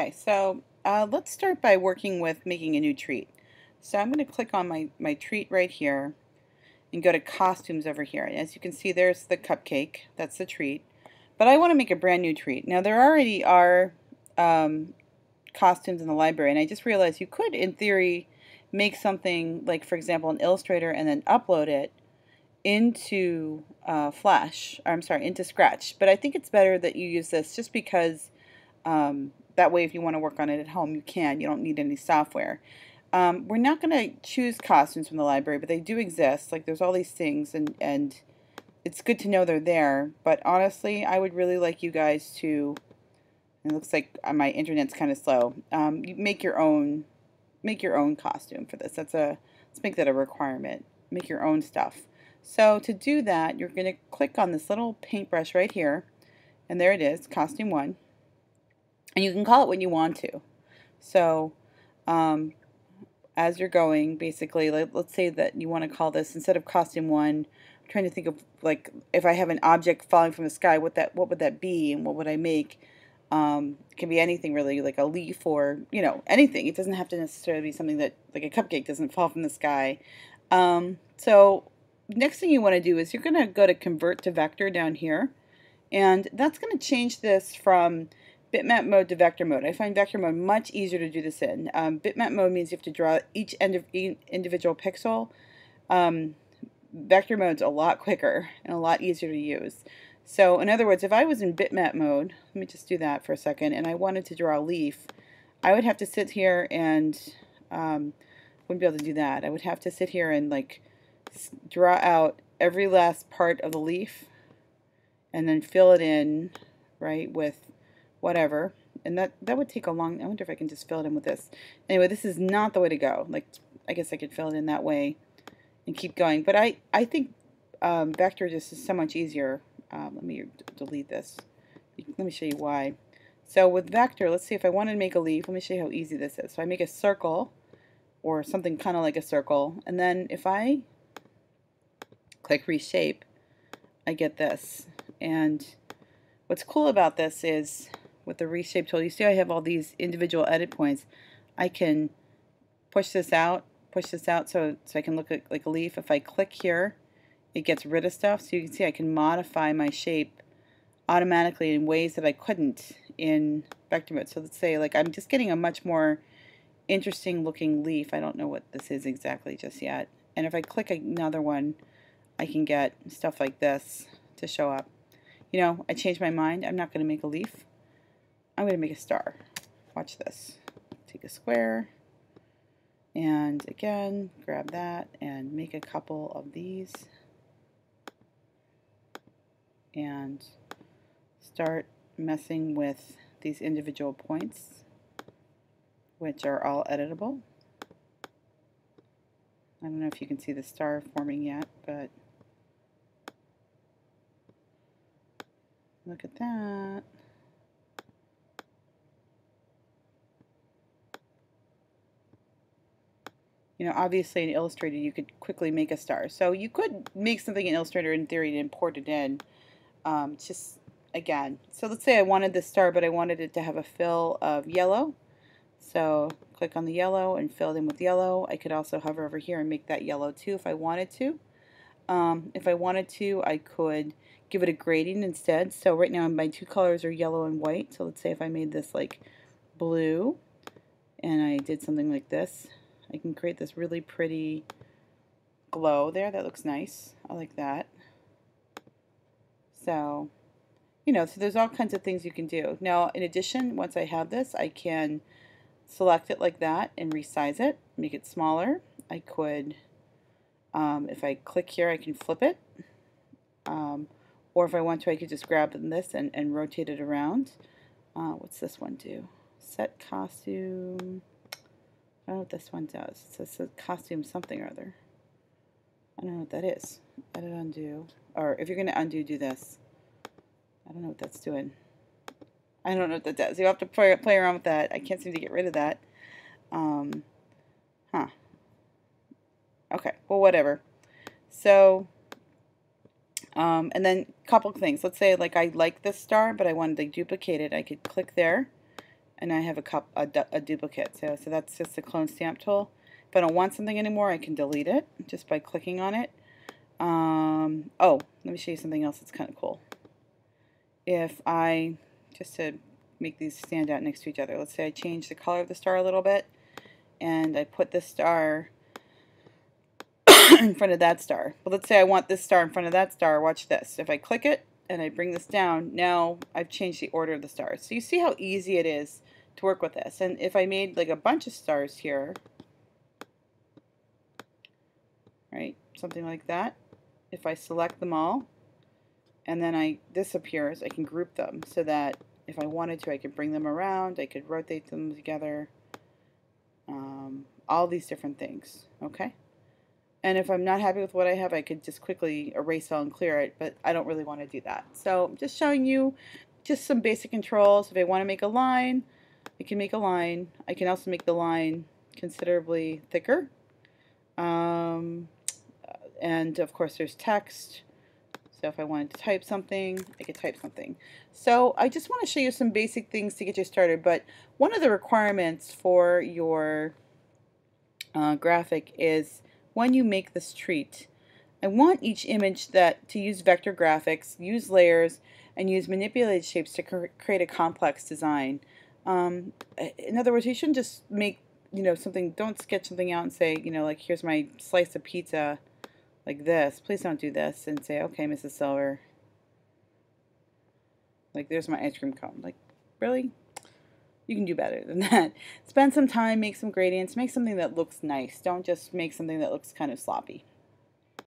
Okay, so let's start by working with making a new treat. So I'm going to click on my treat right here and go to costumes over here. And as you can see, there's the cupcake. That's the treat. But I want to make a brand new treat. Now there already are costumes in the library, and I just realized you could, in theory, make something like, for example, in Illustrator and then upload it into Flash, or I'm sorry, into Scratch. But I think it's better that you use this just because that way if you want to work on it at home, you can. You don't need any software. We're not going to choose costumes from the library, but they do exist. Like there's all these things, and it's good to know they're there. But honestly, I would really like you guys to. It looks like my internet's kind of slow. You make your own costume for this. Let's make that a requirement. Make your own stuff. So to do that, you're going to click on this little paintbrush right here, and there it is, costume 1. And you can call it what you want to. So as you're going, basically, let's say that you want to call this, instead of costume 1, I'm trying to think of, like, if I have an object falling from the sky, what would that be, and what would I make? It can be anything really, like a leaf or, anything. It doesn't have to necessarily be something that, like a cupcake doesn't fall from the sky. So next thing you want to do is you're going to go to convert to vector down here, and that's going to change this from bitmap mode to vector mode. I find vector mode much easier to do this in. Bitmap mode means you have to draw each individual pixel. Vector mode's a lot quicker and a lot easier to use. So in other words, if I was in bitmap mode, let me just do that for a second, and I wanted to draw a leaf, I would have to sit here and wouldn't be able to do that. I would have to sit here and like draw out every last part of the leaf and then fill it in, right, with whatever. And that would take a long, I wonder if I can just fill it in with this. Anyway, this is not the way to go. Like, I guess I could fill it in that way and keep going. But I think vector just is so much easier. Let me delete this. Let me show you why. So with vector, let's see if I wanted to make a leaf. Let me show you how easy this is. So I make a circle or something kind of like a circle. And then if I click reshape, I get this. And what's cool about this is with the reshape tool, you see I have all these individual edit points. I can push this out so I can look at like a leaf. If I click here, it gets rid of stuff. So you can see I can modify my shape automatically in ways that I couldn't in vector mode. So let's say like I'm just getting a much more interesting looking leaf. I don't know what this is exactly just yet. And if I click another one, I can get stuff like this to show up. I changed my mind. I'm not going to make a leaf. I'm going to make a star. Watch this. Take a square and again grab that and make a couple of these and start messing with these individual points, which are all editable. I don't know if you can see the star forming yet, but look at that. Obviously in Illustrator you could quickly make a star. So you could make something in Illustrator in theory and import it in. Just again, so let's say I wanted this star, but I wanted it to have a fill of yellow. So click on the yellow and fill it in with yellow. I could also hover over here and make that yellow too if I wanted to. If I wanted to, I could give it a grading instead. So right now my two colors are yellow and white. So let's say if I made this like blue and I did something like this, I can create this really pretty glow there. That looks nice. I like that. So, so there's all kinds of things you can do. Now, in addition, once I have this, I can select it like that and resize it, make it smaller. I could, if I click here, I can flip it. Or if I want to, I could just grab this and rotate it around. What's this one do? Set costume. I don't know what this one does. It says costume something or other. I don't know what that is. Edit, undo. Or if you're going to undo, do this. I don't know what that's doing. I don't know what that does. You have to play around with that. I can't seem to get rid of that. Okay, well, whatever. So, and then a couple of things. Let's say like I like this star, but I wanted to duplicate it. I could click there, and I have a duplicate. So that's just the clone stamp tool. If I don't want something anymore, I can delete it just by clicking on it. Oh, let me show you something else that's kind of cool. If I, just to make these stand out next to each other, let's say I change the color of the star a little bit, and I put this star in front of that star. But let's say I want this star in front of that star. Watch this. If I click it and I bring this down, now I've changed the order of the stars. So you see how easy it is to work with this. And if I made like a bunch of stars here, right, something like that, if I select them all and then this appears, I can group them so that if I wanted to, I could bring them around, I could rotate them together, all these different things, okay? And if I'm not happy with what I have, I could just quickly erase all and clear it, but I don't really want to do that. So I'm just showing you just some basic controls. If I want to make a line, I can make a line. I can also make the line considerably thicker. And of course there's text. So if I wanted to type something, I could type something. So I just want to show you some basic things to get you started, but one of the requirements for your graphic is when you make this treat, I want each image to use vector graphics, use layers, and use manipulated shapes to create a complex design. In other words, you shouldn't just make, something, don't sketch something out and say, like, here's my slice of pizza like this. Please don't do this and say, okay, Mrs. Silver, like, there's my ice cream cone. Like, really? You can do better than that. Spend some time, make some gradients, make something that looks nice. Don't just make something that looks kind of sloppy.